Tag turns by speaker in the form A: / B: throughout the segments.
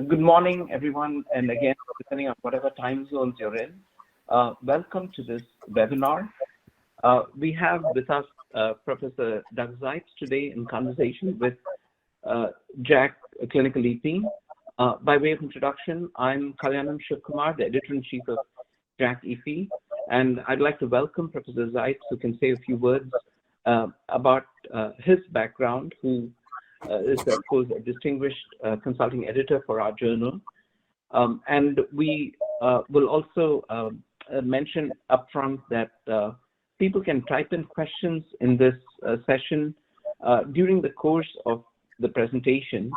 A: Good morning, everyone, and again, depending on whatever time zones you're in, welcome to this webinar. We have with us Professor Doug Zipes today in conversation with JACC Clinical EP. By way of introduction, I'm Kalyanam Shivkumar, the Editor-in-Chief of JACC EP, and I'd like to welcome Professor Zipes, who can say a few words about his background, who is, of course, a distinguished consulting editor for our journal. And we will also mention upfront that people can type in questions in this session during the course of the presentation.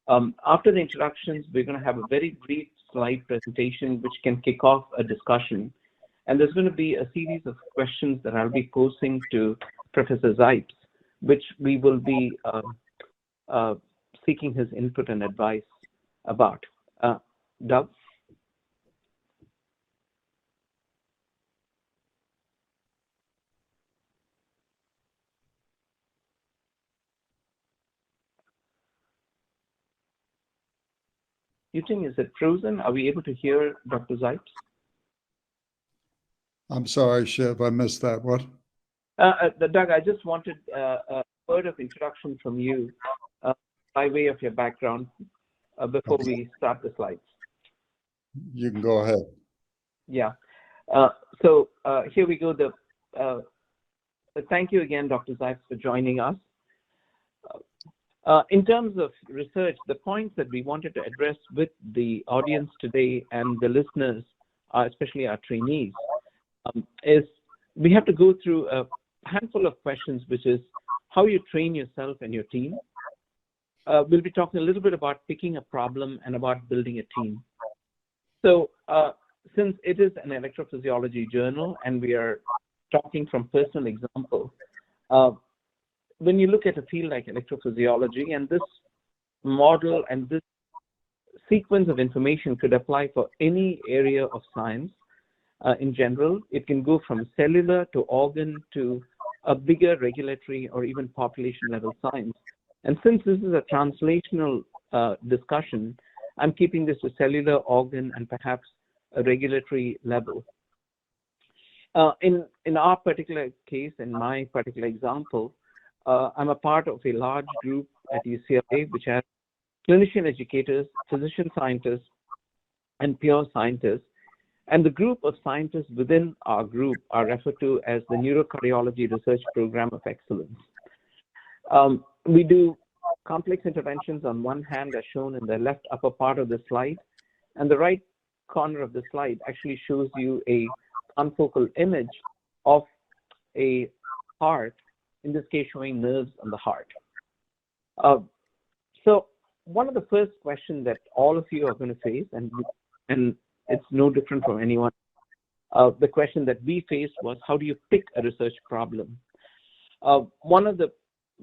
A: After the introductions, we're going to have a very brief slide presentation which can kick off a discussion. And there's going to be a series of questions that I'll be posing to Professor Zipes, which we will be seeking his input and advice about. Doug? You think, is it frozen? Are we able to hear Dr. Zipes?
B: I'm sorry, Shiv, I missed that. What?
A: Doug, I just wanted a word of introduction from you by way of your background before we start the slides.
B: You can go ahead.
A: Yeah. So here we go. Thank you again, Dr. Zipes, for joining us. In terms of research, the points that we wanted to address with the audience today and the listeners, especially our trainees, is we have to go through a handful of questions, which is how you train yourself and your team. We'll be talking a little bit about picking a problem and about building a team. So since it is an electrophysiology journal and we are talking from personal example, when you look at a field like electrophysiology, and this model and this sequence of information could apply for any area of science in general. It can go from cellular to organ to a bigger regulatory or even population level science. And since this is a translational discussion, I'm keeping this to cellular, organ, and perhaps a regulatory level. In our particular case, in my particular example, I'm a part of a large group at UCLA, which has clinician educators, physician scientists, and pure scientists. And the group of scientists within our group are referred to as the Neurocardiology Research Program of Excellence. We do complex interventions on one hand, as shown in the left upper part of the slide, and the right corner of the slide actually shows you a confocal image of a heart, in this case showing nerves on the heart. So one of the first questions that all of you are going to face, and it's no different from anyone, the question that we faced was, how do you pick a research problem? One of the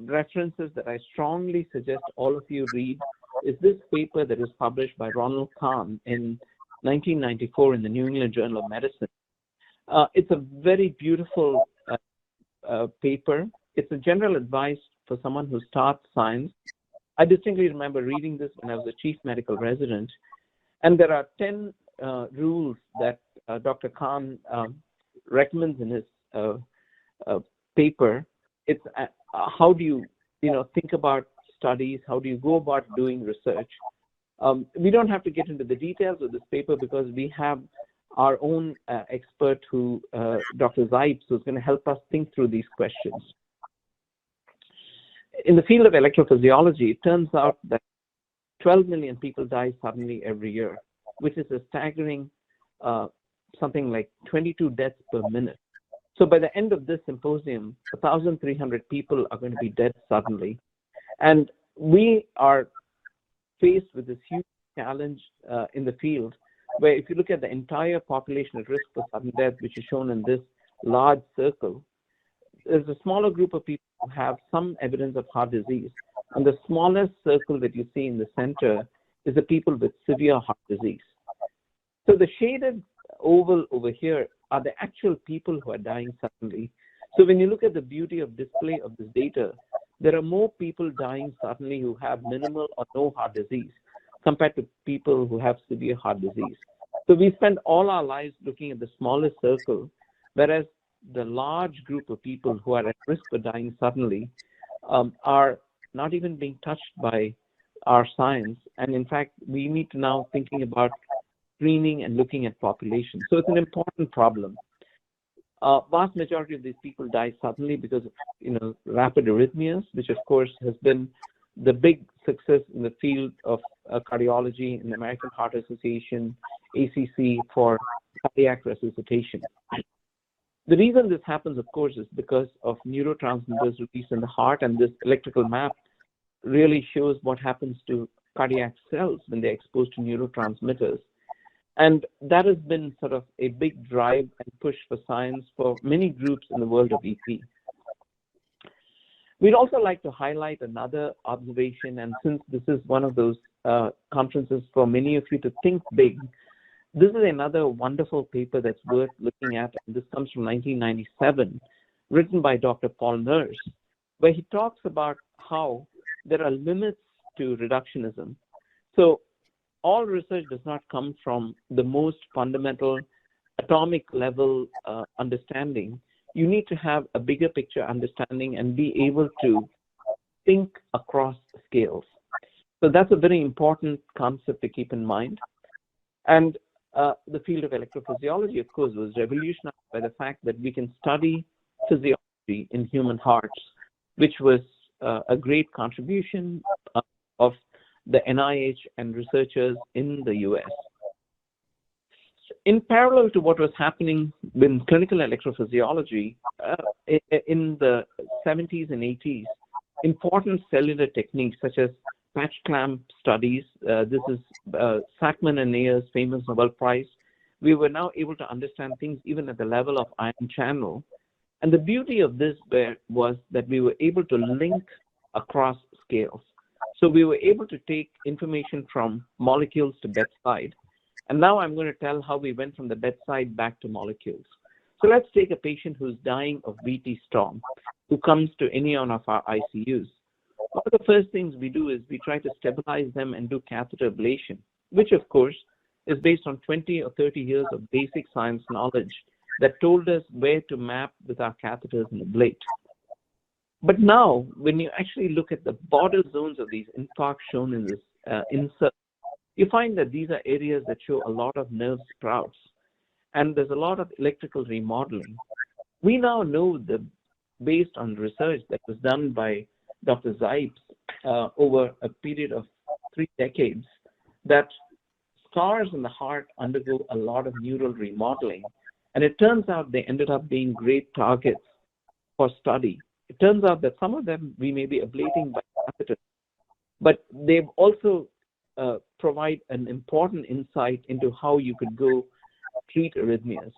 A: references that I strongly suggest all of you read is this paper that was published by Ronald Kahn in 1994 in the New England Journal of Medicine. It's a very beautiful paper. It's a general advice for someone who starts science. I distinctly remember reading this when I was a chief medical resident, and there are 10 rules that Dr. Kahn recommends in his paper. It's how do you think about studies, how do you go about doing research. We don't have to get into the details of this paper because we have our own expert who, Dr. Zipes, who's going to help us think through these questions. In the field of electrophysiology, it turns out that 12 million people die suddenly every year, which is a staggering something like 22 deaths per minute. So by the end of this symposium, 1,300 people are going to be dead suddenly. And we are faced with this huge challenge in the field, where if you look at the entire population at risk for sudden death, which is shown in this large circle, there's a smaller group of people who have some evidence of heart disease. And the smallest circle that you see in the center is the people with severe heart disease. So the shaded oval over here are the actual people who are dying suddenly. So when you look at the beauty of display of this data, there are more people dying suddenly who have minimal or no heart disease compared to people who have severe heart disease. So we spend all our lives looking at the smallest circle, whereas the large group of people who are at risk for dying suddenly are not even being touched by our science. And in fact, we need to now thinking about screening and looking at population. So it's an important problem. Vast majority of these people die suddenly because of rapid arrhythmias, which of course has been the big success in the field of cardiology in the American Heart Association, ACC, for cardiac resuscitation. The reason this happens, of course, is because of neurotransmitters released in the heart, and this electrical map really shows what happens to cardiac cells when they're exposed to neurotransmitters. And that has been sort of a big drive and push for science for many groups in the world of EP. We'd also like to highlight another observation, and since this is one of those conferences for many of you to think big, this is another wonderful paper that's worth looking at, and this comes from 1997, written by Dr. Paul Nurse, where he talks about how there are limits to reductionism. So all research does not come from the most fundamental atomic level understanding. You need to have a bigger picture understanding and be able to think across scales. So that's a very important concept to keep in mind. And the field of electrophysiology, of course, was revolutionized by the fact that we can study physiology in human hearts, which was a great contribution of the NIH and researchers in the US. In parallel to what was happening in clinical electrophysiology, in the 70s and 80s, important cellular techniques such as patch clamp studies, this is Sackman and Nayer's famous Nobel Prize, we were now able to understand things even at the level of ion channel. And the beauty of this was that we were able to link across scales. So we were able to take information from molecules to bedside. And now I'm going to tell how we went from the bedside back to molecules. So let's take a patient who's dying of VT storm, who comes to any one of our ICUs. One of the first things we do is we try to stabilize them and do catheter ablation, which of course is based on 20 or 30 years of basic science knowledge that told us where to map with our catheters and ablate. But now, when you actually look at the border zones of these infarcts shown in this insert, you find that these are areas that show a lot of nerve sprouts, and there's a lot of electrical remodeling. We now know that based on research that was done by Dr. Zipes over a period of 3 decades, that scars in the heart undergo a lot of neural remodeling, and it turns out they ended up being great targets for study. It turns out that some of them we may be ablating by catheters, but they've also provide an important insight into how you could go treat arrhythmias.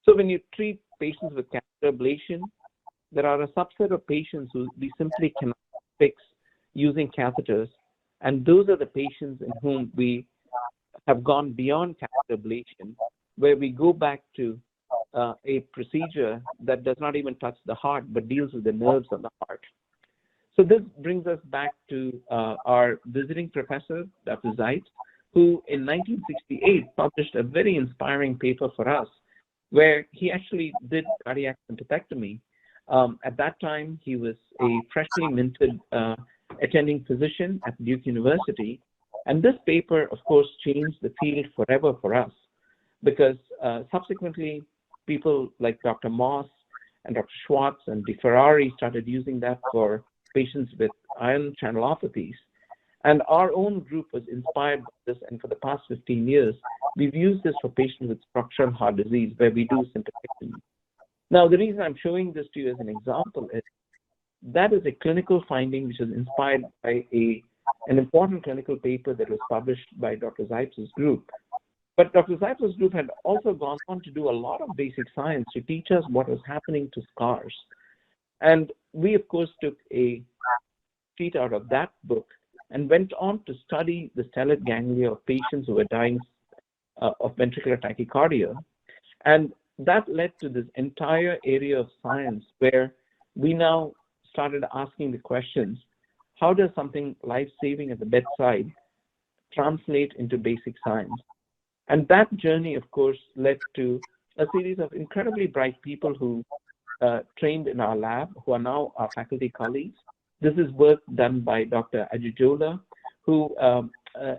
A: So when you treat patients with catheter ablation, there are a subset of patients who we simply cannot fix using catheters, and those are the patients in whom we have gone beyond catheter ablation, where we go back to a procedure that does not even touch the heart, but deals with the nerves of the heart. So this brings us back to our visiting professor, Dr. Zipes, who in 1968 published a very inspiring paper for us, where he actually did cardiac sympathectomy. At that time, he was a freshly minted attending physician at Duke University. And this paper, of course, changed the field forever for us, because subsequently, people like Dr. Moss and Dr. Schwartz and DeFerrari started using that for patients with ion channelopathies. And our own group was inspired by this, and for the past 15 years, we've used this for patients with structural heart disease, where we do sympathectomy. Now, the reason I'm showing this to you as an example is that is a clinical finding which is inspired by an important clinical paper that was published by Dr. Zipes' group. But Dr. Zipes' group had also gone on to do a lot of basic science to teach us what was happening to scars. And we, of course, took a sheet out of that book and went on to study the stellate ganglia of patients who were dying of ventricular tachycardia. And that led to this entire area of science where we now started asking the questions, how does something life-saving at the bedside translate into basic science. And that journey, of course, led to a series of incredibly bright people who trained in our lab, who are now our faculty colleagues. This is work done by Dr. Ajijola, who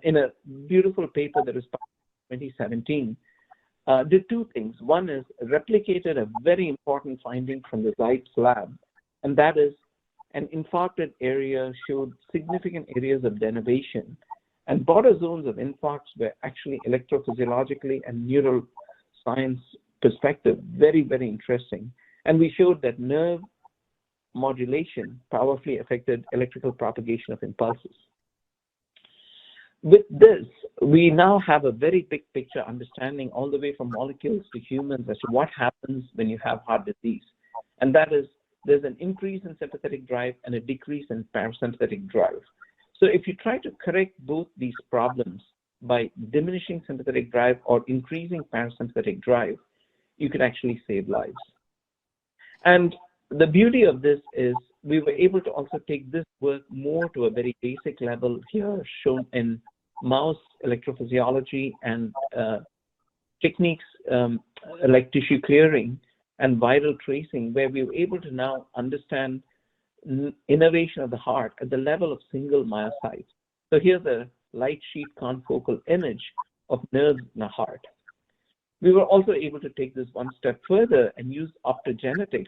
A: in a beautiful paper that was published in 2017, did two things. One is replicated a very important finding from the Zipes lab, and that is an infarcted area showed significant areas of denervation, and border zones of infarcts were actually electrophysiologically and neuroscience perspective very, very interesting. And we showed that nerve modulation powerfully affected electrical propagation of impulses. With this, we now have a very big picture understanding all the way from molecules to humans as to what happens when you have heart disease. And that is, there's an increase in sympathetic drive and a decrease in parasympathetic drive. So if you try to correct both these problems by diminishing sympathetic drive or increasing parasympathetic drive, you can actually save lives. And the beauty of this is we were able to also take this work more to a very basic level here, shown in mouse electrophysiology and techniques like tissue clearing and viral tracing, where we were able to now understand innervation of the heart at the level of single myocytes. So here's a light sheet confocal image of nerves in the heart. We were also able to take this one step further and use optogenetics,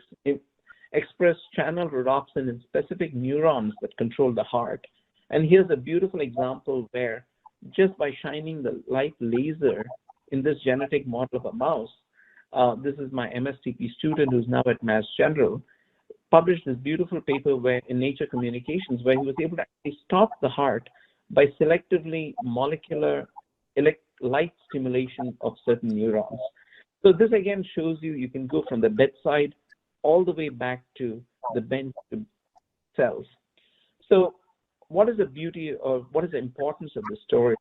A: express channel rhodopsin in specific neurons that control the heart. And here's a beautiful example where just by shining the light laser in this genetic model of a mouse, this is my MSTP student who's now at Mass General, published this beautiful paper where in Nature Communications, where he was able to actually stop the heart by selectively molecular light stimulation of certain neurons. So this again shows you can go from the bedside all the way back to the bench to cells. So what is the beauty or what is the importance of this story?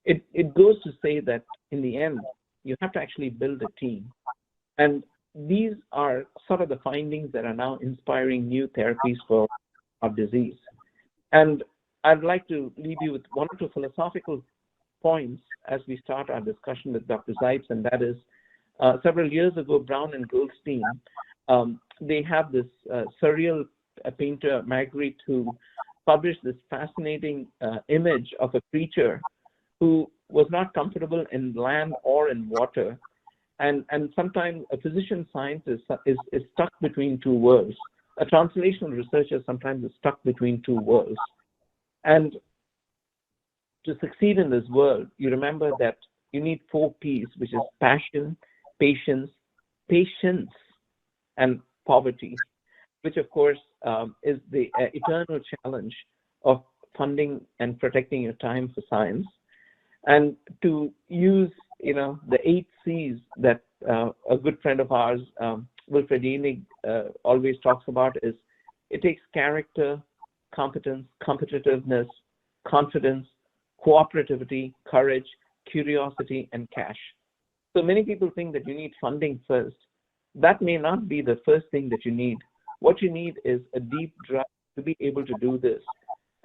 A: It goes to say that in the end, you have to actually build a team. And these are sort of the findings that are now inspiring new therapies for our disease. And I'd like to leave you with one or two philosophical points as we start our discussion with Dr. Zipes, and that is, several years ago, Brown and Goldstein, they have this surreal painter, Magritte, who published this fascinating image of a creature who was not comfortable in land or in water. And sometimes a physician scientist is stuck between two worlds. A translational researcher sometimes is stuck between two worlds. And to succeed in this world, you remember that you need 4 P's, which is passion, patience, and poverty, which of course is the eternal challenge of funding and protecting your time for science. And to use, the 8 C's that a good friend of ours, Wilfred Enig, always talks about is, it takes character, competence, competitiveness, confidence, cooperativity, courage, curiosity, and cash. So many people think that you need funding first. That may not be the first thing that you need. What you need is a deep drive to be able to do this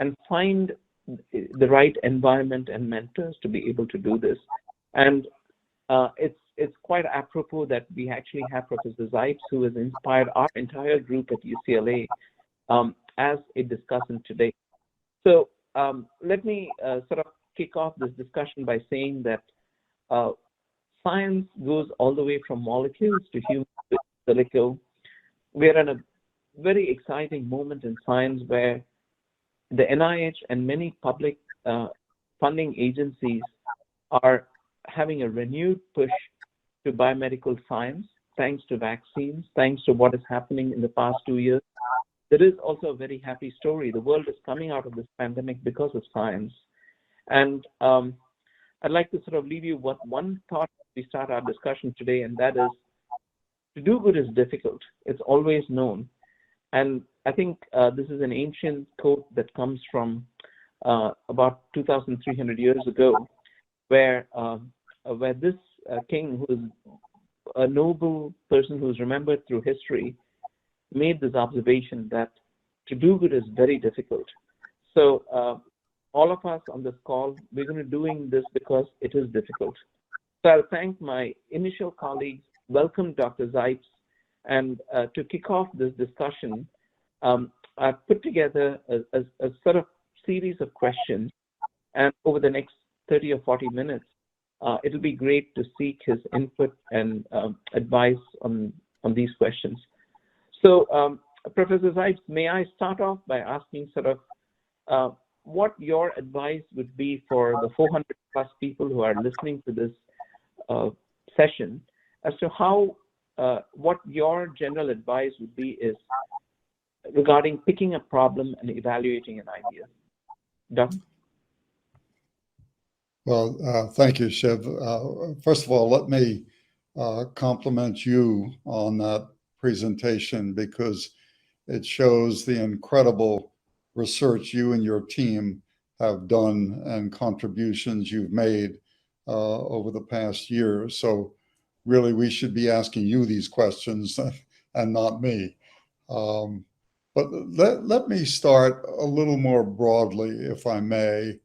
A: and find the right environment and mentors to be able to do this. And it's quite apropos that we actually have Professor Zipes, who has inspired our entire group at UCLA as a discussant today. So let me sort of kick off this discussion by saying that science goes all the way from molecules to human silico. We are in a very exciting moment in science where the NIH and many public funding agencies are having a renewed push to biomedical science, thanks to vaccines, thanks to what is happening in the past 2 years. There is also a very happy story. The world is coming out of this pandemic because of science. And I'd like to sort of leave you with one thought as we start our discussion today, and that is, to do good is difficult. It's always known. And I think this is an ancient quote that comes from about 2,300 years ago, where this king, who is a noble person who's remembered through history, made this observation that to do good is very difficult. So all of us on this call, we're going to doing this because it is difficult. So I'll thank my initial colleagues. Welcome, Dr. Zipes. And to kick off this discussion, I've put together a sort of series of questions. And over the next 30 or 40 minutes, it'll be great to seek his input and advice on these questions. So, Professor Zipes, may I start off by asking sort of what your advice would be for the 400 plus people who are listening to this session as to how, what your general advice would be is regarding picking a problem and evaluating an idea. Doug?
B: Well, thank you, Shiv. First of all, let me compliment you on that presentation because it shows the incredible research you and your team have done and contributions you've made over the past year. So really, we should be asking you these questions and not me. But let me start a little more broadly, if I may,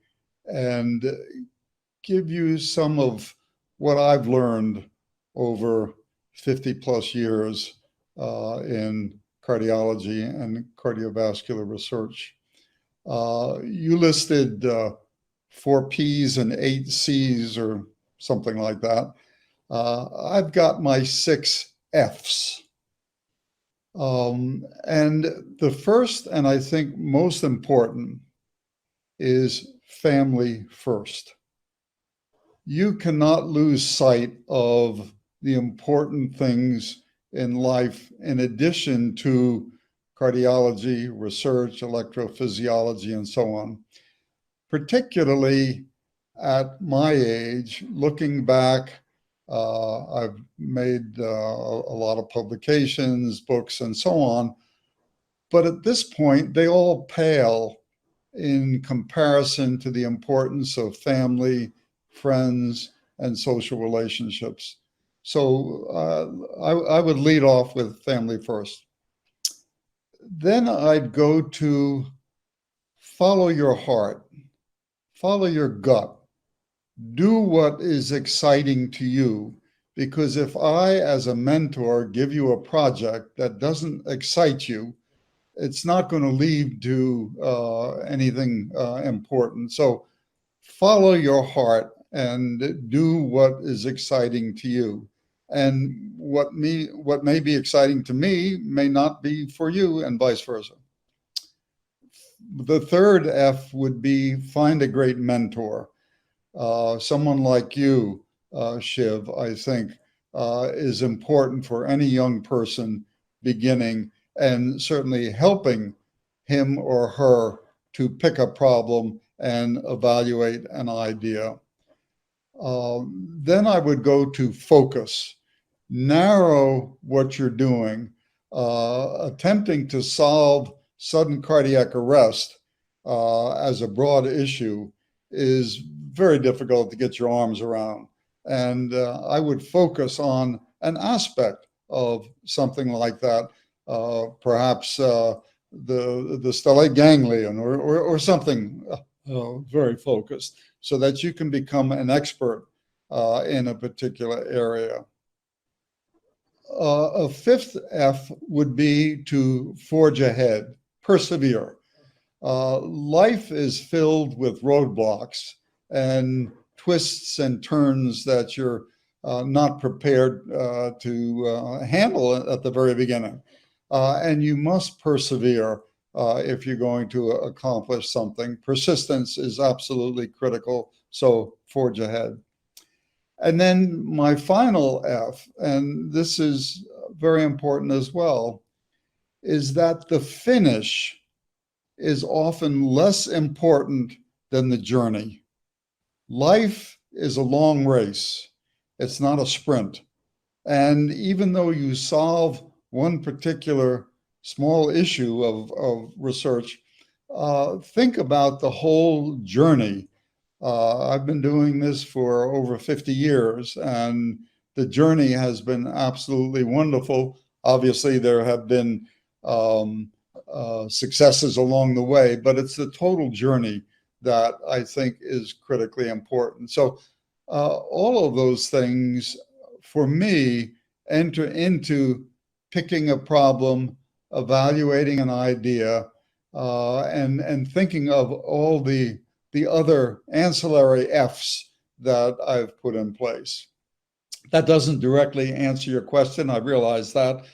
B: and give you some of what I've learned over 50 plus years in cardiology and cardiovascular research. You listed 4 Ps and 8 Cs or something like that. I've got my 6 Fs. And the first, and I think most important, is family first. You cannot lose sight of the important things in life in addition to cardiology, research, electrophysiology, and so on. Particularly at my age, looking back, I've made a lot of publications, books, and so on. But at this point, they all pale in comparison to the importance of family, friends, and social relationships. So I would lead off with family first. Then I'd go to follow your heart, follow your gut, do what is exciting to you. Because if I, as a mentor, give you a project that doesn't excite you, it's not going to lead to anything important. So follow your heart and do what is exciting to you. And what may be exciting to me may not be for you, and vice versa. The third F would be find a great mentor. Someone like you, Shiv, I think, is important for any young person beginning and certainly helping him or her to pick a problem and evaluate an idea. Then I would go to focus, narrow what you're doing. Attempting to solve sudden cardiac arrest as a broad issue is very difficult to get your arms around. And I would focus on an aspect of something like that, perhaps the stellate ganglion or something very focused, so that you can become an expert in a particular area. A fifth F would be to forge ahead, persevere. Life is filled with roadblocks and twists and turns that you're not prepared to handle at the very beginning. And you must persevere if you're going to accomplish something. Persistence is absolutely critical, so forge ahead. And then my final F, and this is very important as well, is that the finish is often less important than the journey. Life is a long race. It's not a sprint. And even though you solve one particular small issue of research, think about the whole journey. I've been doing this for over 50 years, and the journey has been absolutely wonderful. Obviously, there have been successes along the way, but it's the total journey that I think is critically important. So all of those things, for me, enter into picking a problem, evaluating an idea, and thinking of all the other ancillary F's that I've put in place. That doesn't directly answer your question, I realize that,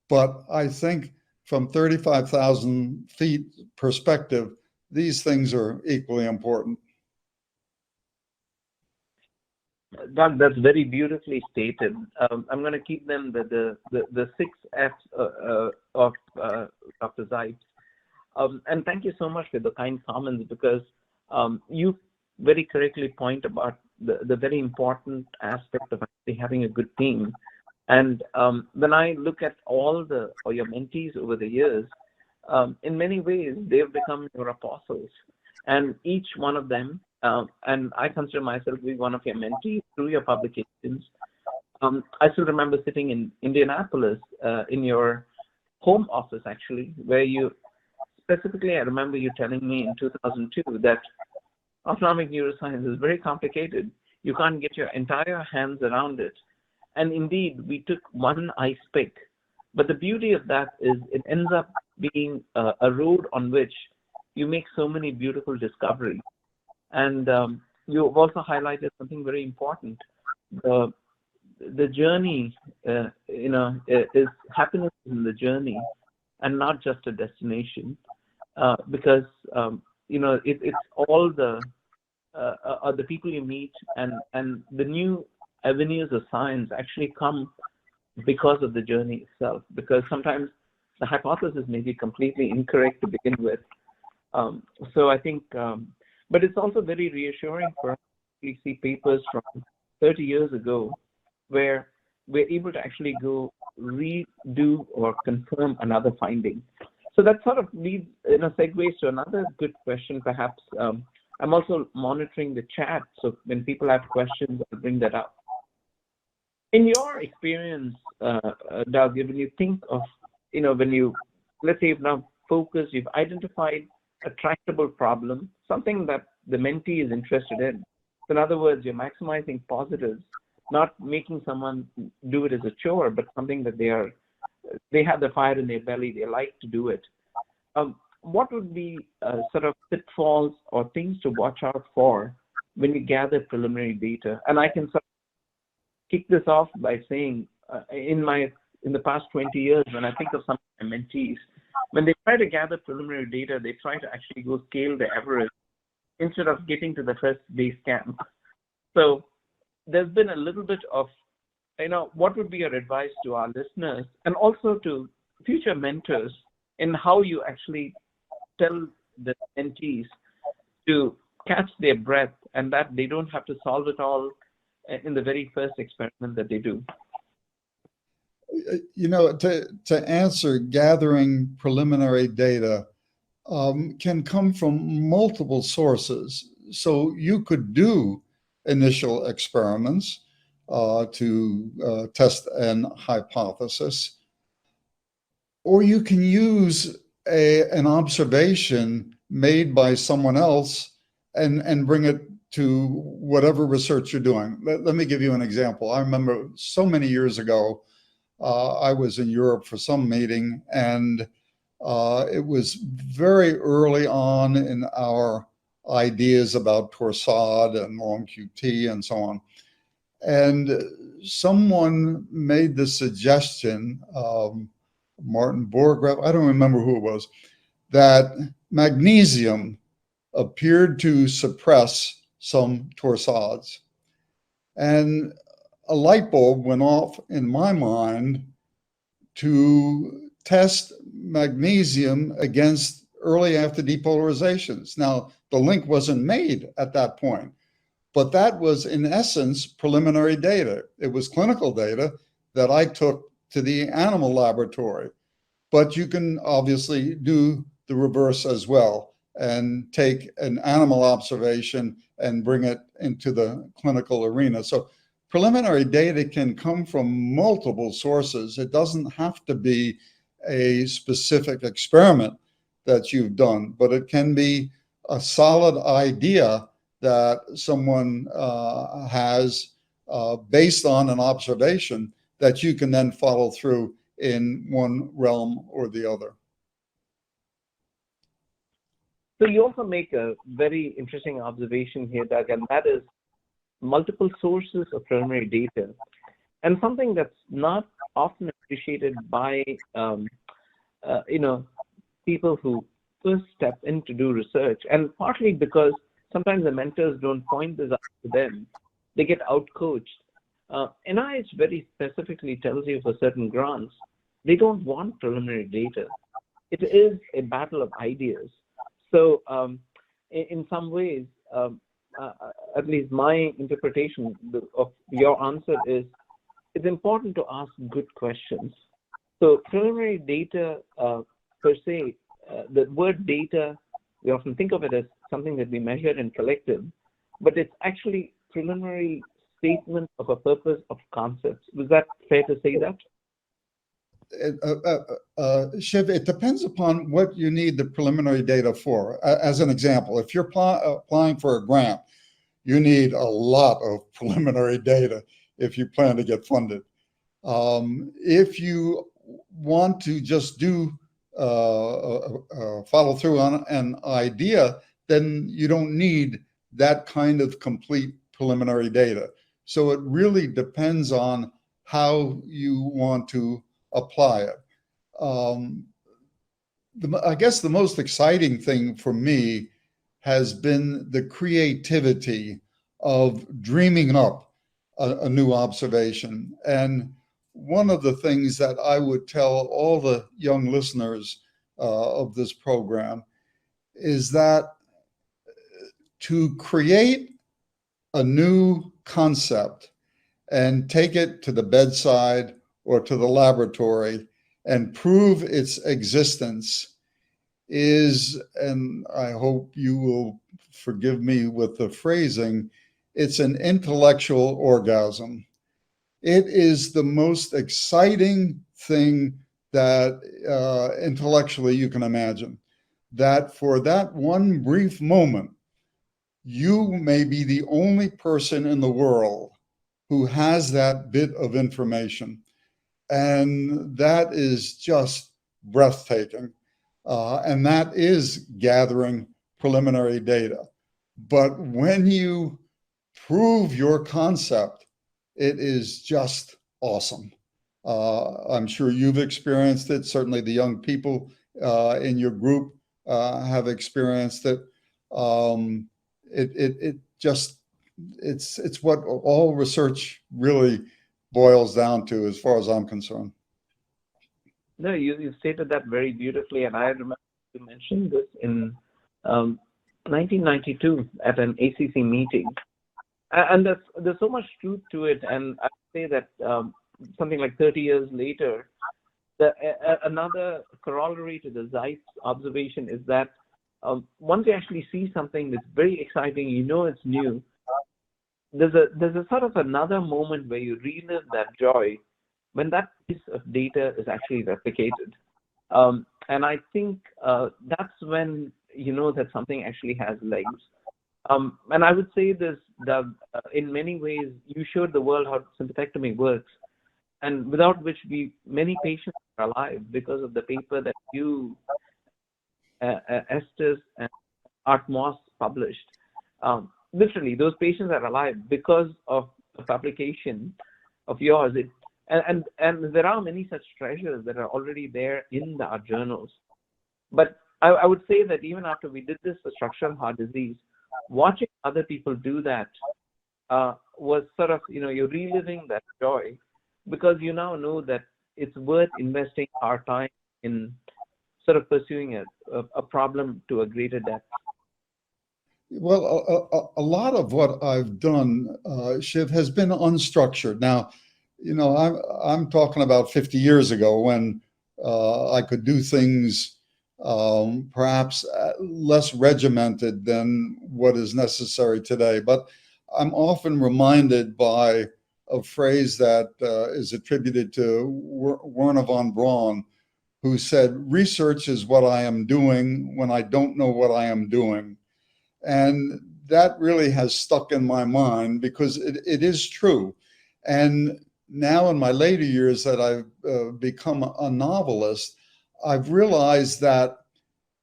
B: but I think from 35,000 feet perspective, these things are equally important.
A: Doug, that's very beautifully stated. I'm going to keep them the 6 F's of Dr. Zipes. And thank you so much for the kind comments, because you very correctly point about the very important aspect of actually having a good team. And when I look at all your mentees over the years, in many ways, they've become your apostles. And each one of them, and I consider myself to be one of your mentees through your publications. I still remember sitting in Indianapolis in your home office, actually, where you specifically, I remember you telling me in 2002 that autonomic neuroscience is very complicated. You can't get your entire hands around it. And indeed, we took one ice pick. But the beauty of that is it ends up being a road on which you make so many beautiful discoveries. And you've also highlighted something very important. The journey, is happiness in the journey and not just a destination. Because, it's all the people you meet, and the new avenues of science actually come because of the journey itself, because sometimes the hypothesis may be completely incorrect to begin with. So I think, but it's also very reassuring for us to see papers from 30 years ago where we're able to actually go redo or confirm another finding. So that sort of leads, segues to another good question, perhaps. I'm also monitoring the chat, so when people have questions, I'll bring that up. In your experience, Doug, when you think of, let's say you've now focused, you've identified a tractable problem, something that the mentee is interested in. So in other words, you're maximizing positives, not making someone do it as a chore, but something that they have the fire in their belly, they like to do it. What would be sort of pitfalls or things to watch out for when you gather preliminary data? And I can sort of kick this off by saying, in the past 20 years, when I think of some of my mentees, when they try to gather preliminary data, they try to actually go scale the Everest instead of getting to the first base camp. So there's been a little bit of, what would be your advice to our listeners and also to future mentors in how you actually tell the mentees to catch their breath and that they don't have to solve it all in the very first experiment that they do?
B: To answer, gathering preliminary data can come from multiple sources. So you could do initial experiments to test an hypothesis, or you can use an observation made by someone else and bring it to whatever research you're doing. Let me give you an example. I remember so many years ago, I was in Europe for some meeting, and it was very early on in our ideas about torsade and long QT and so on. And someone made the suggestion, Martin Borgraf, I don't remember who it was, that magnesium appeared to suppress some torsades. And a light bulb went off in my mind to test magnesium against early after depolarizations. Now, the link wasn't made at that point, but that was in essence preliminary data. It was clinical data that I took to the animal laboratory. But you can obviously do the reverse as well and take an animal observation and bring it into the clinical arena. So preliminary data can come from multiple sources. It doesn't have to be a specific experiment that you've done, but it can be a solid idea that someone has based on an observation that you can then follow through in one realm or the other.
A: So you also make a very interesting observation here, Doug, and that is multiple sources of preliminary data, and something that's not often appreciated by people who first step in to do research, and partly because sometimes the mentors don't point this out to them. They get out-coached. NIH very specifically tells you for certain grants, they don't want preliminary data. It is a battle of ideas. So in some ways, at least my interpretation of your answer is, it's important to ask good questions. So preliminary data per se, the word data, we often think of it as something that we measure and collective, but it's actually preliminary statement of a purpose of concepts. Was that fair to say that?
B: Shiv, it depends upon what you need the preliminary data for. As an example, if you're applying for a grant, you need a lot of preliminary data if you plan to get funded. If you want to just do follow through on an idea, then you don't need that kind of complete preliminary data. So it really depends on how you want to apply it. I guess the most exciting thing for me has been the creativity of dreaming up a new observation. And one of the things that I would tell all the young listeners of this program is that to create a new concept and take it to the bedside or to the laboratory and prove its existence is, and I hope you will forgive me with the phrasing, it's an intellectual orgasm. It is the most exciting thing that intellectually you can imagine. That for that one brief moment, you may be the only person in the world who has that bit of information. And that is just breathtaking. And that is gathering preliminary data. But when you prove your concept, it is just awesome. I'm sure you've experienced it. Certainly the young people in your group have experienced it. It's what all research really boils down to, as far as I'm concerned.
A: No, you stated that very beautifully, and I remember you mentioned this in 1992 at an ACC meeting, and there's so much truth to it. And I would say that something like 30 years later, another corollary to the Zipes observation is that once you actually see something that's very exciting, you know it's new, there's a sort of another moment where you relive that joy when that piece of data is actually replicated. And I think that's when you know that something actually has legs. And I would say this, Doug, in many ways, you showed the world how sympathectomy works, and without which many patients are alive because of the paper that you, Estes and Art Moss published. Literally, those patients are alive because of a publication of yours. And there are many such treasures that are already there in our journals. But I would say that even after we did this for structural heart disease, watching other people do that was sort of, you're reliving that joy, because you now know that it's worth investing our time in sort of pursuing a problem to a greater depth.
B: Well, a lot of what I've done, Shiv, has been unstructured. Now, I'm talking about 50 years ago when I could do things perhaps less regimented than what is necessary today. But I'm often reminded by a phrase that is attributed to Werner von Braun, who said, "Research is what I am doing when I don't know what I am doing." And that really has stuck in my mind because it is true. And now in my later years that I've become a novelist, I've realized that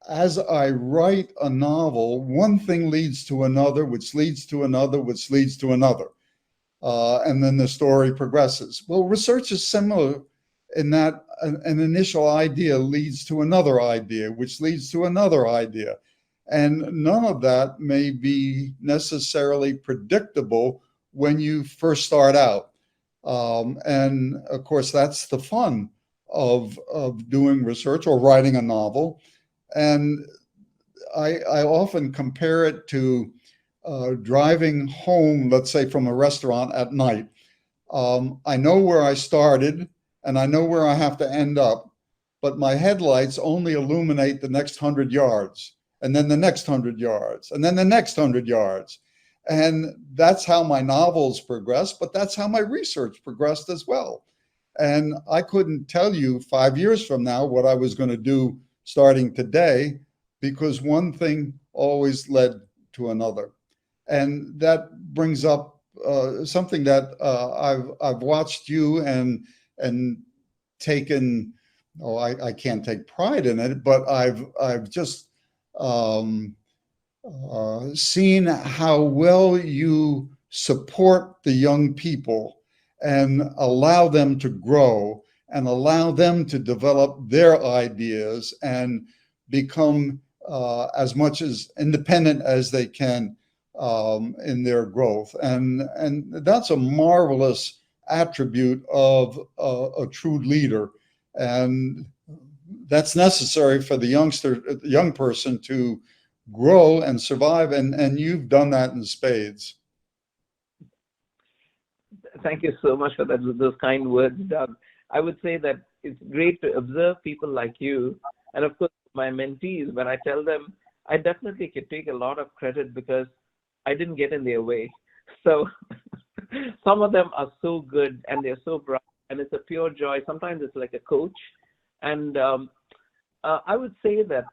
B: as I write a novel, one thing leads to another, which leads to another, which leads to another. And then the story progresses. Well, research is similar in that an initial idea leads to another idea, which leads to another idea. And none of that may be necessarily predictable when you first start out. And of course, that's the fun of doing research or writing a novel. And I often compare it to driving home, let's say from a restaurant at night. I know where I started and I know where I have to end up, but my headlights only illuminate the next 100 yards, and then the next 100 yards, and then the next 100 yards. And that's how my novels progress, but that's how my research progressed as well. And I couldn't tell you 5 years from now what I was going to do starting today, because one thing always led to another. And that brings up something that I've watched you and taken. Oh, I can't take pride in it, but I've just seen how well you support the young people and allow them to grow and allow them to develop their ideas and become as much as independent as they can in their growth. And that's a marvelous attribute of a true leader. And that's necessary for the young person to grow and survive. And you've done that in spades.
A: Thank you so much for those kind words, Doug. I would say that it's great to observe people like you, and of course my mentees. When I tell them, I definitely could take a lot of credit because I didn't get in their way. So some of them are so good and they're so bright, and it's a pure joy. Sometimes it's like a coach, and I would say that,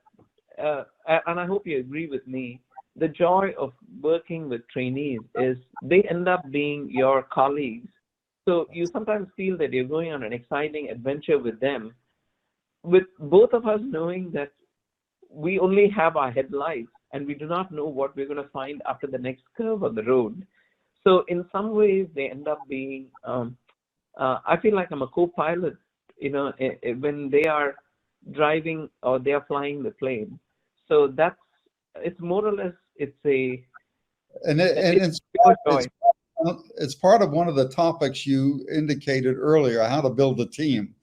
A: and I hope you agree with me, the joy of working with trainees is they end up being your colleagues. So you sometimes feel that you're going on an exciting adventure with them, with both of us knowing that we only have our headlights and we do not know what we're going to find after the next curve on the road. So in some ways, they end up being, I feel like I'm a co-pilot, when they are driving or they are flying the plane. So it's more or less, it's
B: part of one of the topics you indicated earlier, how to build a team.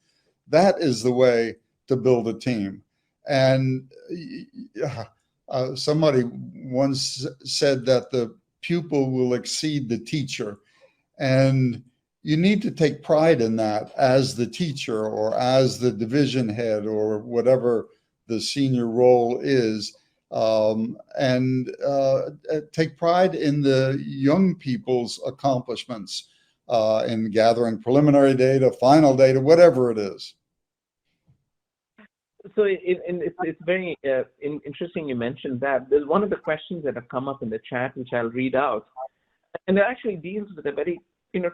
B: That is the way to build a team. And somebody once said that the pupil will exceed the teacher. And you need to take pride in that as the teacher or as the division head or whatever the senior role is. And take pride in the young people's accomplishments in gathering preliminary data, final data, whatever it is.
A: So it's very interesting you mentioned that. There's one of the questions that have come up in the chat, which I'll read out. And it actually deals with a very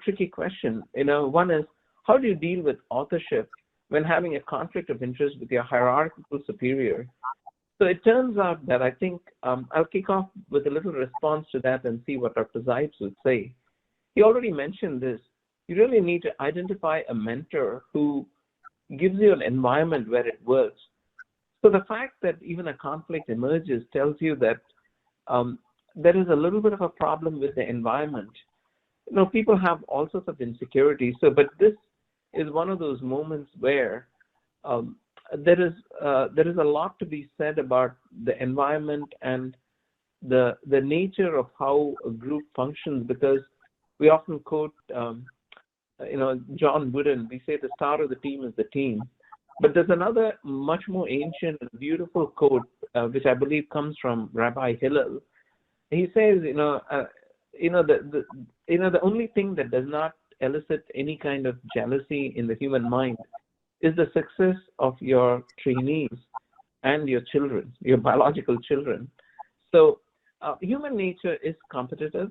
A: tricky question. One is, how do you deal with authorship when having a conflict of interest with your hierarchical superior? So it turns out that I think I'll kick off with a little response to that and see what Dr. Zipes would say. He already mentioned this. You really need to identify a mentor who gives you an environment where it works. So the fact that even a conflict emerges tells you that there is a little bit of a problem with the environment. People have all sorts of insecurities. But this is one of those moments where there is a lot to be said about the environment and the nature of how a group functions, because we often quote John Wooden. We say the star of the team is the team. But there's another much more ancient and beautiful quote, which I believe comes from Rabbi Hillel. He says, the only thing that does not elicit any kind of jealousy in the human mind is the success of your trainees and your children, your biological children. So human nature is competitive.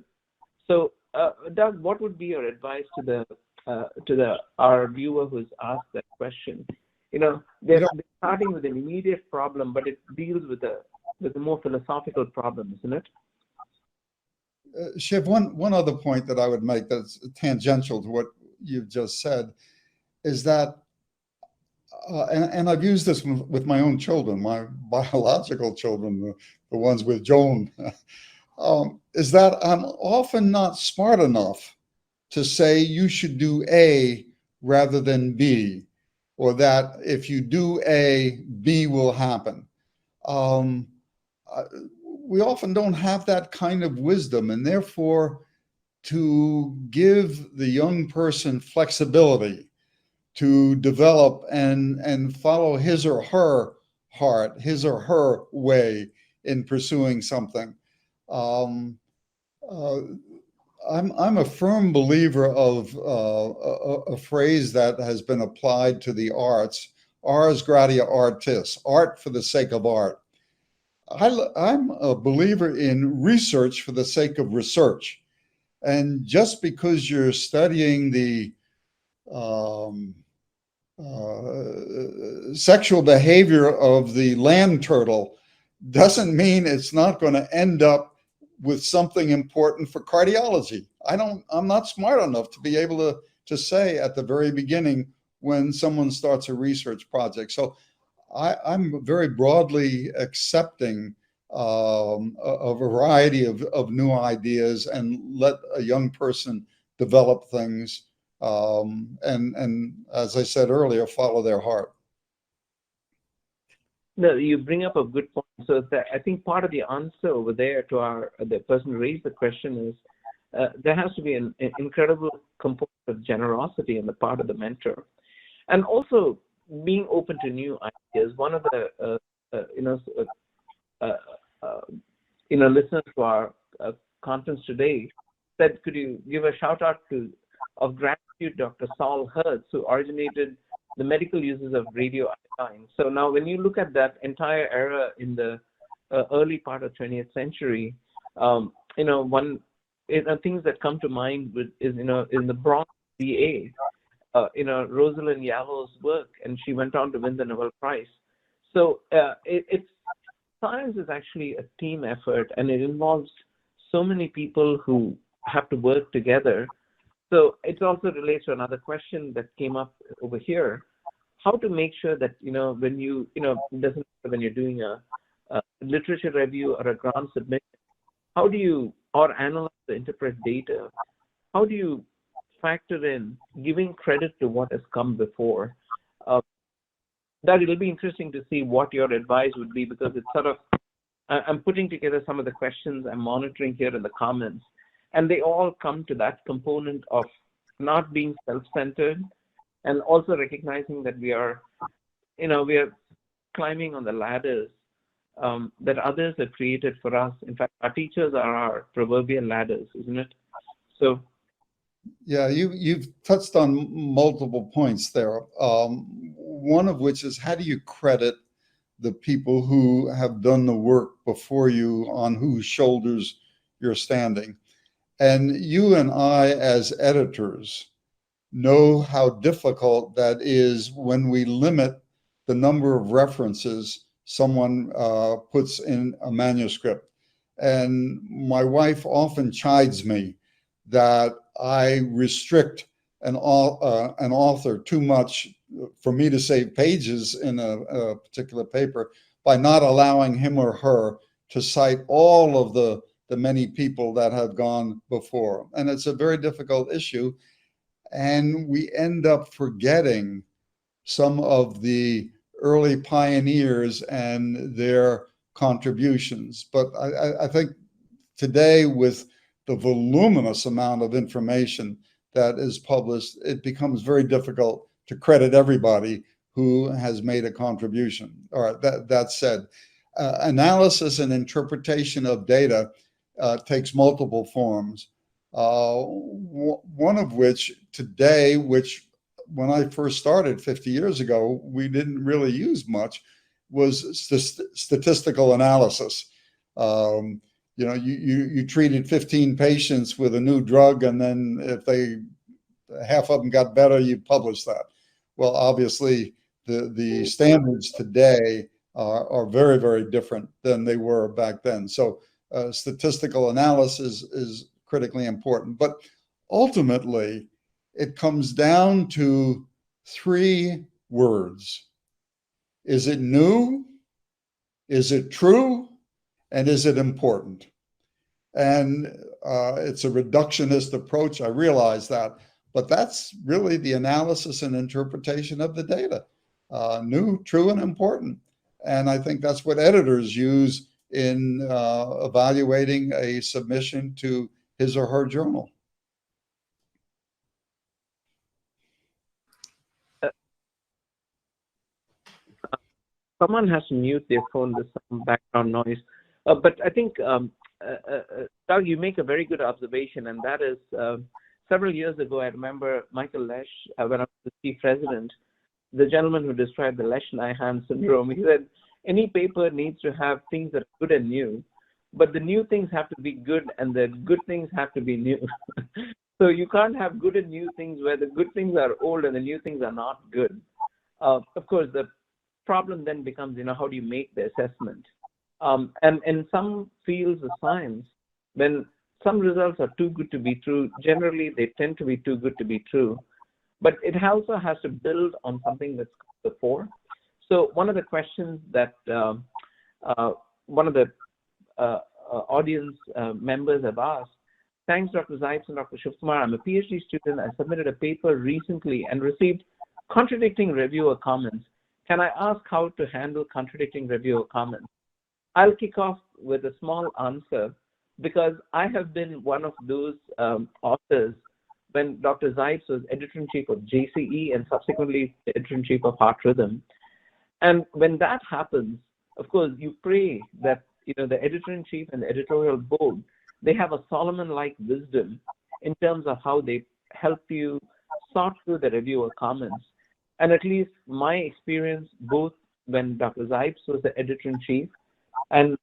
A: So, Doug, what would be your advice to our viewer who's asked that question? They're starting with an immediate problem, but it deals with a more philosophical problem, isn't it?
B: Shiv, one other point that I would make that's tangential to what you've just said is that, and I've used this with my own children, my biological children, the ones with Joan, is that I'm often not smart enough to say you should do A rather than B, or that if you do A, B will happen. We often don't have that kind of wisdom, and therefore to give the young person flexibility to develop and follow his or her heart, his or her way in pursuing something. I'm a firm believer of a phrase that has been applied to the arts: ars gratia artis, art for the sake of art. I'm a believer in research for the sake of research. And just because you're studying the sexual behavior of the land turtle doesn't mean it's not going to end up with something important for cardiology. I'm not smart enough to be able to say at the very beginning when someone starts a research project. So I'm very broadly accepting a variety of new ideas and let a young person develop things. And as I said earlier, follow their heart.
A: No, you bring up a good point. So I think part of the answer over there to the person who raised the question is there has to be an incredible component of generosity on the part of the mentor, and also being open to new ideas. One of the listeners to our conference today said, "Could you give a shout out of gratitude, Dr. Saul Hertz, who originated the medical uses of radioiodine?" So now, when you look at that entire era in the early part of 20th century, things that come to mind is in the Bronx VA. Rosalind Yallow's work, and she went on to win the Nobel Prize. So science is actually a team effort, and it involves so many people who have to work together. So it also relates to another question that came up over here: how to make sure that when it doesn't matter when you're doing a literature review or a grant submission, how do you analyze or interpret data? How do you factor in giving credit to what has come before? That it'll be interesting to see what your advice would be, because it's sort of, I'm putting together some of the questions I'm monitoring here in the comments, and they all come to that component of not being self-centered, and also recognizing that we are climbing on the ladders that others have created for us. In fact, our teachers are our proverbial ladders, isn't it? So.
B: Yeah, you've touched on multiple points there. One of which is, how do you credit the people who have done the work before you, on whose shoulders you're standing? And you and I, as editors, know how difficult that is when we limit the number of references someone puts in a manuscript. And my wife often chides me that I restrict an author too much for me to save pages in a particular paper by not allowing him or her to cite all of the many people that have gone before. And it's a very difficult issue. And we end up forgetting some of the early pioneers and their contributions. But I think today, with the voluminous amount of information that is published, it becomes very difficult to credit everybody who has made a contribution. All right, that said, analysis and interpretation of data takes multiple forms. One of which today, which when I first started 50 years ago, we didn't really use much, was statistical analysis. you treated 15 patients with a new drug, and then if half of them got better, you publish that. Well, obviously, the standards today are very, very different than they were back then. So statistical analysis is critically important. But ultimately, it comes down to 3 words. Is it new? Is it true? And is it important? And it's a reductionist approach. I realize that. But that's really the analysis and interpretation of the data. New, true, and important. And I think that's what editors use in evaluating a submission to his or her journal.
A: Someone has to mute their phone. There's some background noise. But I think, Doug, you make a very good observation, and that is several years ago, I remember Michael Lesh, when I was the chief president, the gentleman who described the Lesh-Nyhan syndrome, he said, any paper needs to have things that are good and new, but the new things have to be good and the good things have to be new. So you can't have good and new things where the good things are old and the new things are not good. Of course, the problem then becomes, how do you make the assessment? And in some fields of science, when some results are too good to be true, generally they tend to be too good to be true. But it also has to build on something that's before. So one of the questions that one of the audience members have asked, thanks, Dr. Zipes and Dr. Shivkumar. I'm a PhD student. I submitted a paper recently and received contradicting reviewer comments. Can I ask how to handle contradicting reviewer comments? I'll kick off with a small answer because I have been one of those authors when Dr. Zipes was editor-in-chief of JCE and subsequently editor-in-chief of Heart Rhythm. And when that happens, of course, you pray that the editor-in-chief and the editorial board, they have a Solomon-like wisdom in terms of how they help you sort through the reviewer comments. And at least my experience, both when Dr. Zipes was the editor-in-chief and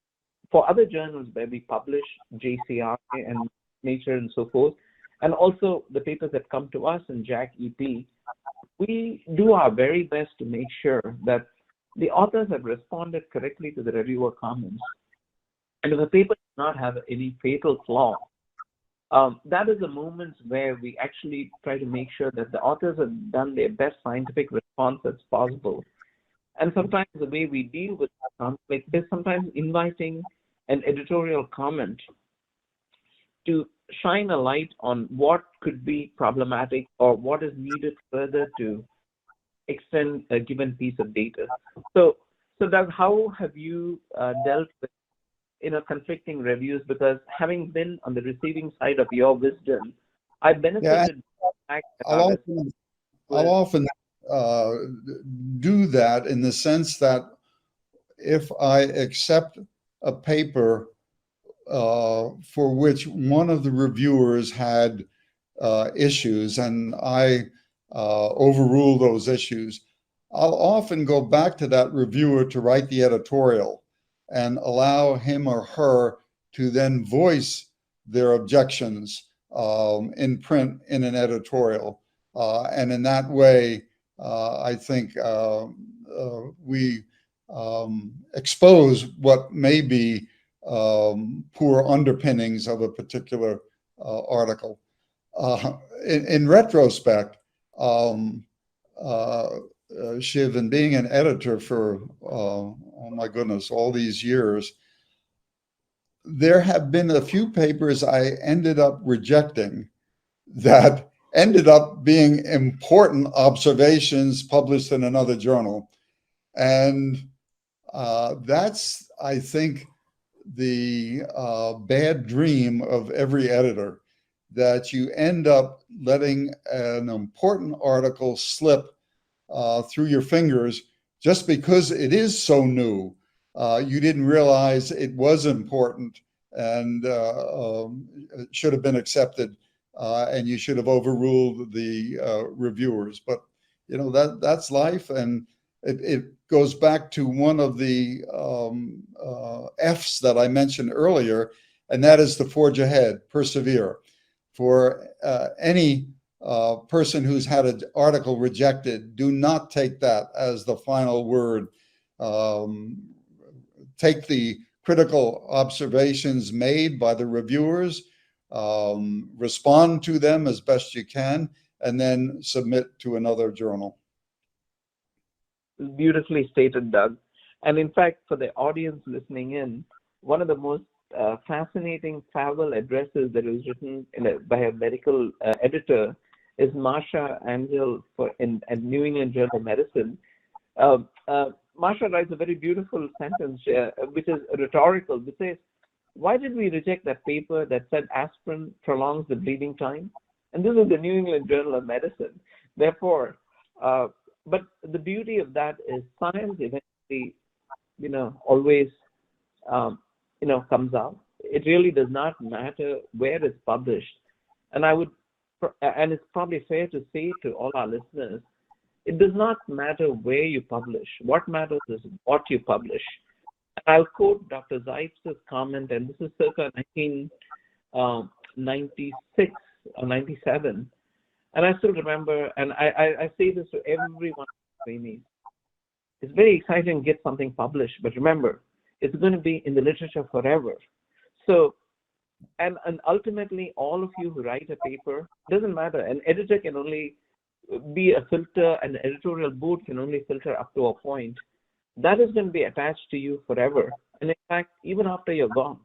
A: for other journals where we publish JCR and Nature and so forth, and also the papers that come to us in JACC, we do our very best to make sure that the authors have responded correctly to the reviewer comments. And if a paper does not have any fatal flaw, that is the moments where we actually try to make sure that the authors have done their best scientific response as possible. And sometimes the way we deal with conflict is sometimes inviting an editorial comment to shine a light on what could be problematic or what is needed further to extend a given piece of data. So Doug, how have you dealt with conflicting reviews? Because having been on the receiving side of your wisdom, I benefited.
B: Yeah, I'll often do that in the sense that if I accept a paper for which one of the reviewers had issues and I overrule those issues, I'll often go back to that reviewer to write the editorial and allow him or her to then voice their objections in print in an editorial. And in that way, I think we expose what may be poor underpinnings of a particular article. In retrospect, Shiv, and being an editor for, oh my goodness, all these years, there have been a few papers I ended up rejecting that ended up being important observations published in another journal. And that's, I think, the bad dream of every editor, that you end up letting an important article slip through your fingers just because it is so new. You didn't realize it was important and it should have been accepted, and you should have overruled the reviewers. But that's life, and it goes back to one of the F's that I mentioned earlier, and that is to forge ahead, persevere. For any person who's had an article rejected, do not take that as the final word. Take the critical observations made by the reviewers, respond to them as best you can, and then submit to another journal.
A: Beautifully stated, Doug. And in fact, for the audience listening in, one of the most fascinating farewell addresses that was written by a medical editor is Marsha Angel in New England Journal of Medicine. Marsha writes a very beautiful sentence, which is rhetorical, which says, why did we reject that paper that said aspirin prolongs the bleeding time? And this is the New England Journal of Medicine. Therefore, but the beauty of that is science eventually, always, comes out. It really does not matter where it's published. And and it's probably fair to say to all our listeners, it does not matter where you publish. What matters is what you publish. I'll quote Dr. Zipes' comment, and this is circa 1996 or 97. And I still remember, and I say this to everyone, it's very exciting to get something published, but remember, it's going to be in the literature forever. So, and ultimately, all of you who write a paper, doesn't matter, an editor can only be a filter, and the editorial board can only filter up to a point. That is going to be attached to you forever. And in fact, even after you're gone.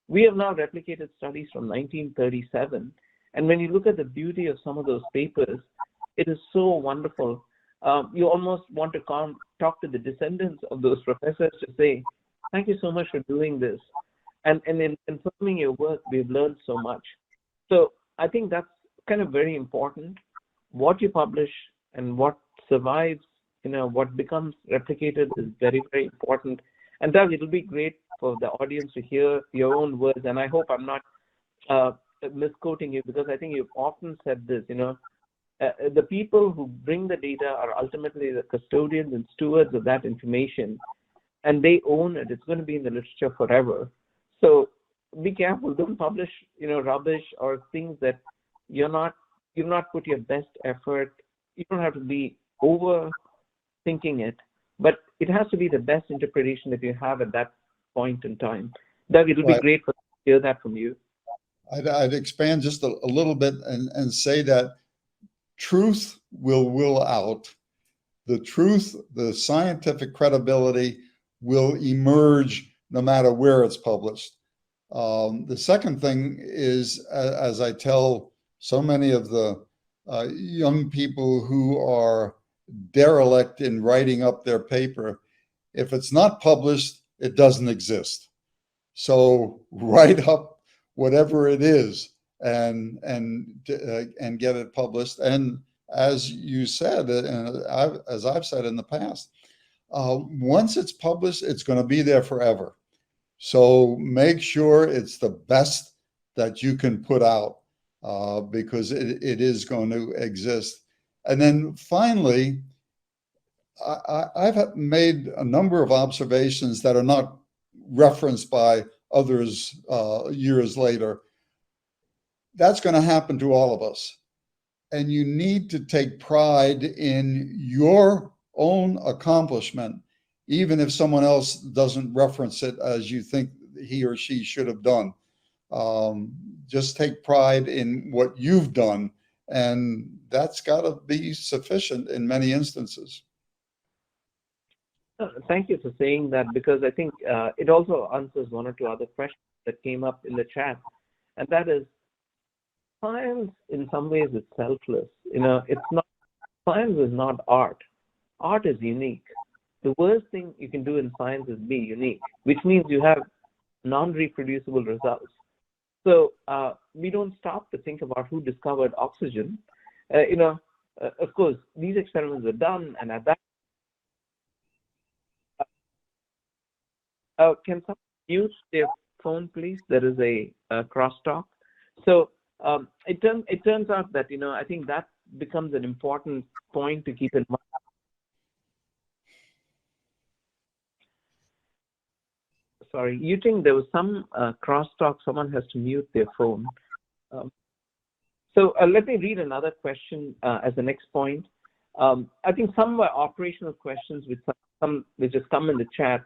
A: We have now replicated studies from 1937. And when you look at the beauty of some of those papers, it is so wonderful. You almost want to talk to the descendants of those professors to say, thank you so much for doing this. And in confirming your work, we've learned so much. So I think that's kind of very important. What you publish and what survives, what becomes replicated is very, very important. And Doug, it'll be great for the audience to hear your own words. And I hope I'm not misquoting you, because I think you've often said this, the people who bring the data are ultimately the custodians and stewards of that information, and they own it. It's going to be in the literature forever. So be careful. Don't publish, rubbish or things that you've not put your best effort. You don't have to be overthinking it, but it has to be the best interpretation that you have at that point in time. Doug, it'll be great to hear that from you.
B: I'd expand just a little bit and say that truth will out. The truth, the scientific credibility will emerge no matter where it's published. The second thing is, as I tell so many of the young people who are derelict in writing up their paper, if it's not published, it doesn't exist. So write up whatever it is and get it published. And as you said, and as I've said in the past, once it's published, it's going to be there forever. So make sure it's the best that you can put out, because it is going to exist. And then finally, I've made a number of observations that are not referenced by others years later. That's going to happen to all of us. And you need to take pride in your own accomplishment, even if someone else doesn't reference it as you think he or she should have done. Just take pride in what you've done, and that's got to be sufficient in many instances.
A: Thank you for saying that, because I think it also answers one or two other questions that came up in the chat, and that is, science in some ways is selfless. It's not, science is not art. Art is unique. The worst thing you can do in science is be unique, which means you have non-reproducible results. So we don't stop to think about who discovered oxygen. Of course, these experiments were done, and at that, can someone use their phone, please? There is a crosstalk. So it turns out that, I think that becomes an important point to keep in mind. Sorry, you think there was some crosstalk. Someone has to mute their phone. So let me read another question as the next point. I think some were operational questions which just come in the chat,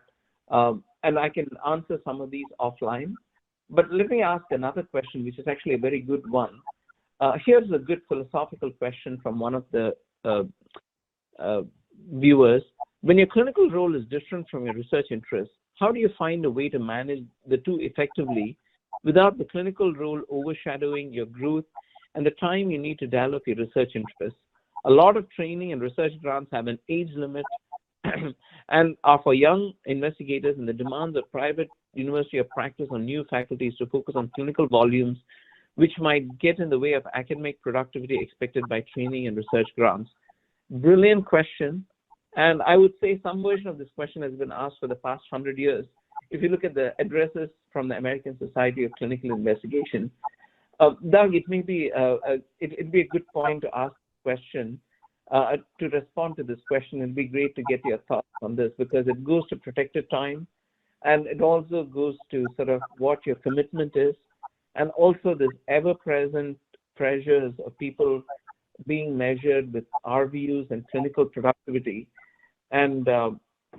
A: and I can answer some of these offline. But let me ask another question, which is actually a very good one. Here's a good philosophical question from one of the viewers. When your clinical role is different from your research interest, how do you find a way to manage the two effectively without the clinical role overshadowing your growth and the time you need to develop your research interests? A lot of training and research grants have an age limit and are for young investigators, and the demands of private university of practice on new faculties to focus on clinical volumes, which might get in the way of academic productivity expected by training and research grants. Brilliant question. And I would say some version of this question has been asked for the past 100 years. If you look at the addresses from the American Society of Clinical Investigation, Doug, it may be it'd be a good point to ask a question. To respond to this question, it'd be great to get your thoughts on this, because it goes to protected time, and it also goes to sort of what your commitment is, and also this ever-present pressures of people being measured with RVUs and clinical productivity. And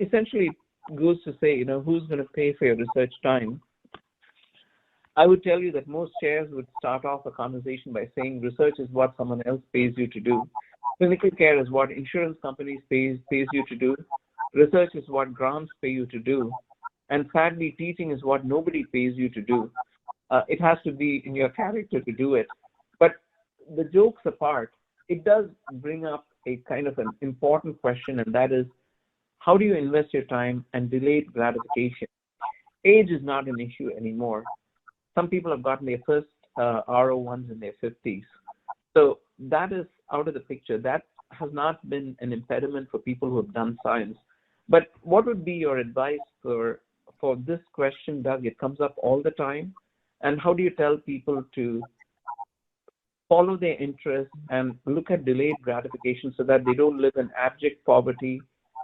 A: essentially goes to say, who's going to pay for your research time? I would tell you that most chairs would start off a conversation by saying research is what someone else pays you to do. Clinical care is what insurance companies pays you to do. Research is what grants pay you to do. And sadly, teaching is what nobody pays you to do. It has to be in your character to do it. But the jokes apart, it does bring up a kind of an important question, and that is, how do you invest your time and delayed gratification? Age is not an issue anymore. Some people have gotten their first RO1s in their 50s. So that is out of the picture. That has not been an impediment for people who have done science. But what would be your advice for this question, Doug? It comes up all the time. And how do you tell people to follow their interests and look at delayed gratification so that they don't live in abject poverty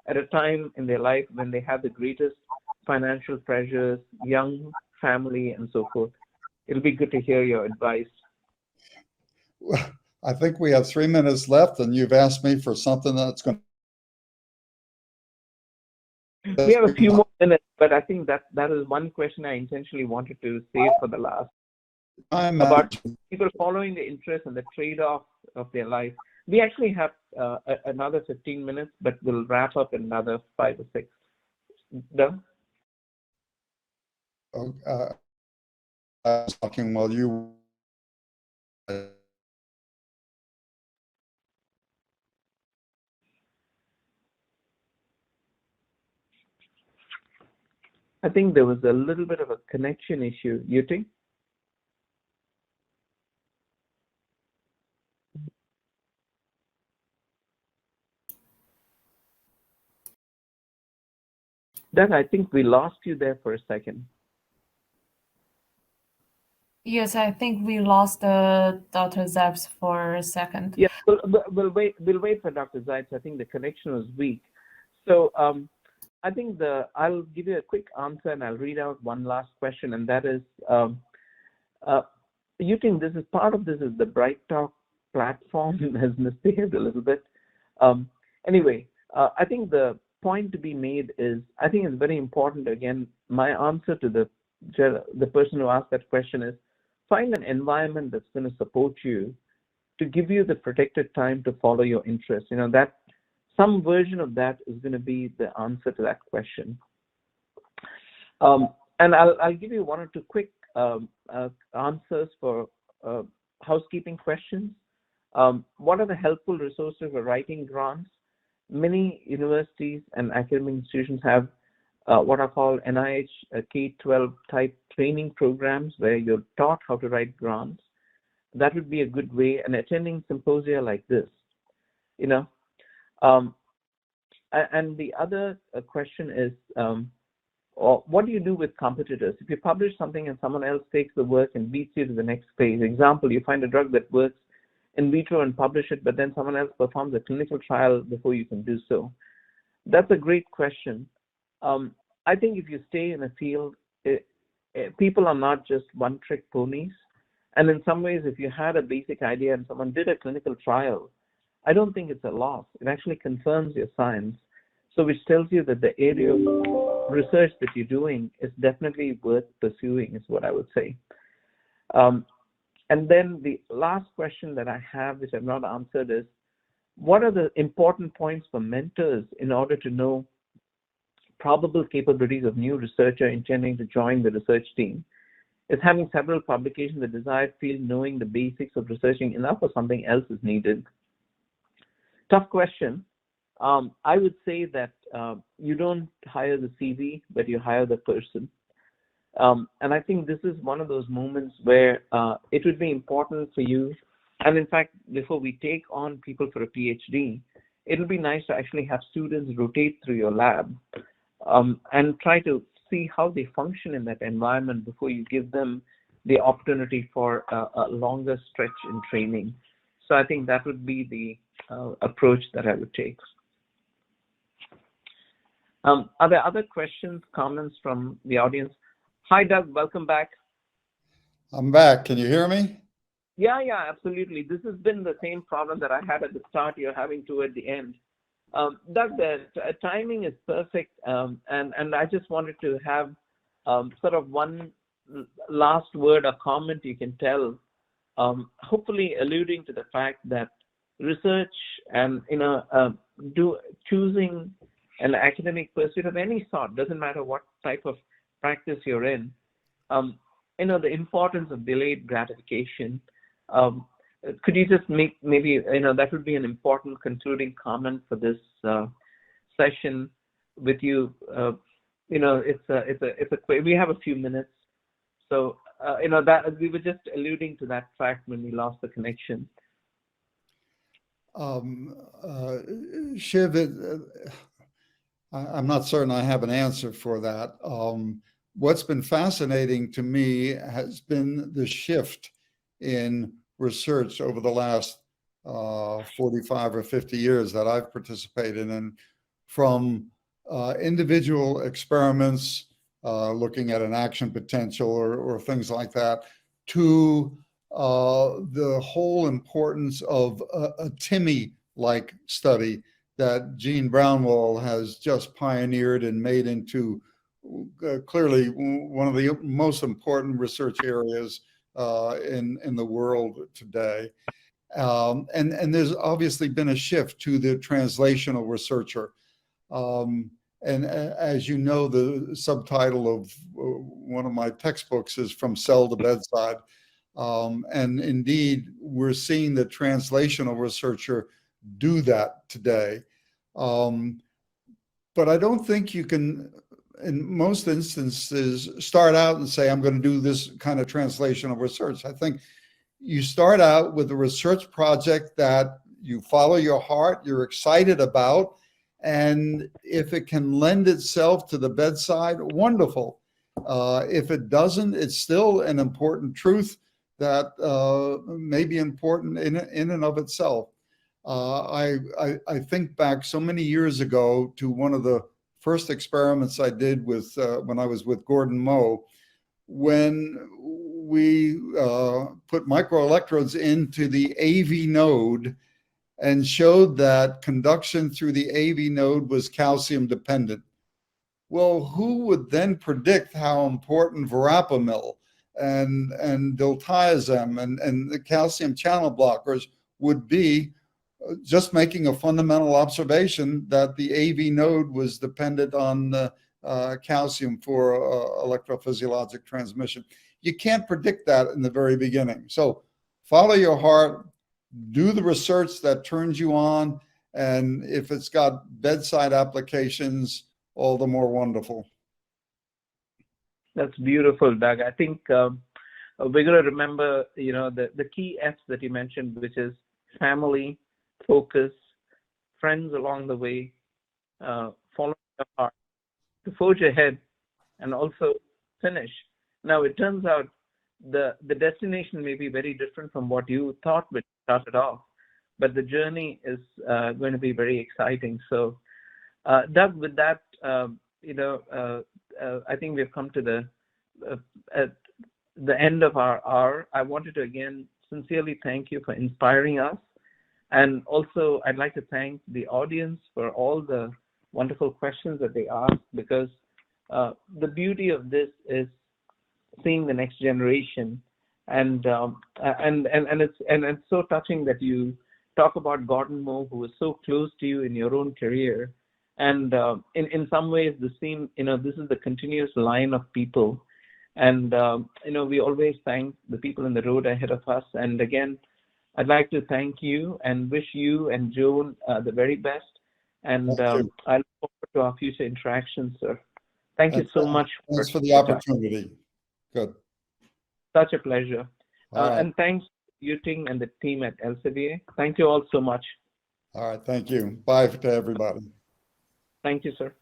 A: at a time in their life when they have the greatest financial pressures, young family, and so forth? It'll be good to hear your advice.
B: Well, I think we have 3 minutes left, and you've asked me for something that's going to...
A: We have a few more minutes, but I think that is one question I intentionally wanted to save for the last. About people following the interest and the trade-off of their life. We actually have another 15 minutes, but we'll wrap up in another 5 or 6. Doug?
B: I was talking while you...
A: I think there was a little bit of a connection issue. You think? Doug, I think we lost you there for a second.
C: Yes, I think we lost Dr. Zipes for a second.
A: Yeah, we'll wait for Dr. Zipes. I think the connection was weak. So I think I'll give you a quick answer, and I'll read out one last question, and that is, you think this is part of this is the Bright Talk platform has misbehaved a little bit. Anyway, I think the point to be made is, I think it's very important. Again, my answer to the person who asked that question is, find an environment that's going to support you, to give you the protected time to follow your interests. That some version of that is going to be the answer to that question. And I'll give you 1 or 2 quick answers for housekeeping questions. What are the helpful resources for writing grants? Many universities and academic institutions have what are called NIH K-12 type training programs where you're taught how to write grants. That would be a good way, and attending symposia like this, And the other question is, what do you do with competitors? If you publish something and someone else takes the work and beats you to the next phase, example, you find a drug that works in vitro and publish it, but then someone else performs a clinical trial before you can do so. That's a great question. I think if you stay in a field, people are not just one-trick ponies. And in some ways, if you had a basic idea and someone did a clinical trial, I don't think it's a loss. It actually confirms your science. So which tells you that the area of research that you're doing is definitely worth pursuing, is what I would say. And then the last question that I have, which I've not answered, is what are the important points for mentors in order to know probable capabilities of new researcher intending to join the research team? Is having several publications in the desired field, knowing the basics of researching enough, or something else is needed? Tough question. I would say that you don't hire the CV, but you hire the person. And I think this is one of those moments where it would be important for you. And in fact, before we take on people for a PhD, it'll be nice to actually have students rotate through your lab and try to see how they function in that environment before you give them the opportunity for a longer stretch in training. So I think that would be the approach that I would take. Are there other questions, comments from the audience? Hi, Doug. Welcome back.
B: I'm back. Can you hear me?
A: Yeah, absolutely. This has been the same problem that I had at the start. You're having toward the end. Doug, the timing is perfect, and I just wanted to have sort of one last word or comment you can tell, hopefully alluding to the fact that research and choosing an academic pursuit of any sort, doesn't matter what type of practice you're in, the importance of delayed gratification. Could you just make maybe that would be an important concluding comment for this session with you? We have a few minutes, so that we were just alluding to that fact when we lost the connection.
B: Shiv, I'm not certain I have an answer for that. What's been fascinating to me has been the shift in research over the last 45 or 50 years that I've participated in, from individual experiments, looking at an action potential or things like that, to the whole importance of a TIMI-like study that Gene Brownwall has just pioneered and made into clearly one of the most important research areas in the world today. And there's obviously been a shift to the translational researcher. And as you know, the subtitle of one of my textbooks is From Cell to Bedside. And indeed, we're seeing the translational researcher do that today. But I don't think you can, in most instances, start out and say, I'm going to do this kind of translational research. I think you start out with a research project that you follow your heart, you're excited about, and if it can lend itself to the bedside, wonderful. If it doesn't, it's still an important truth that may be important in and of itself. I think back so many years ago to one of the first experiments I did with when I was with Gordon Moe, when we put microelectrodes into the AV node and showed that conduction through the AV node was calcium dependent. Well, who would then predict how important verapamil and diltiazem and the calcium channel blockers would be, just making a fundamental observation that the AV node was dependent on calcium for electrophysiologic transmission. You can't predict that in the very beginning. So follow your heart, do the research that turns you on, and if it's got bedside applications, all the more wonderful.
A: That's beautiful, Doug. I think we're going to remember, the key F's that you mentioned, which is family, focus, friends along the way, follow your heart, to forge ahead, and also finish. Now, it turns out the destination may be very different from what you thought when you started off, but the journey is going to be very exciting. So, Doug, with that, I think we've come to the at the end of our hour, I wanted to again sincerely thank you for inspiring us. And also, I'd like to thank the audience for all the wonderful questions that they asked, because the beauty of this is seeing the next generation. And it's so touching that you talk about Gordon Moore, who was so close to you in your own career. And in some ways, this is the continuous line of people. And, we always thank the people in the road ahead of us. And again, I'd like to thank you and wish you and Joan the very best. And I look forward to our future interactions, sir. Thank you so much.
B: Thanks for the opportunity. Good.
A: Such a pleasure.
B: Right.
A: And thanks to Yuting and the team at Elsevier. Thank you all so much.
B: All right. Thank you. Bye to everybody.
A: Thank you, sir.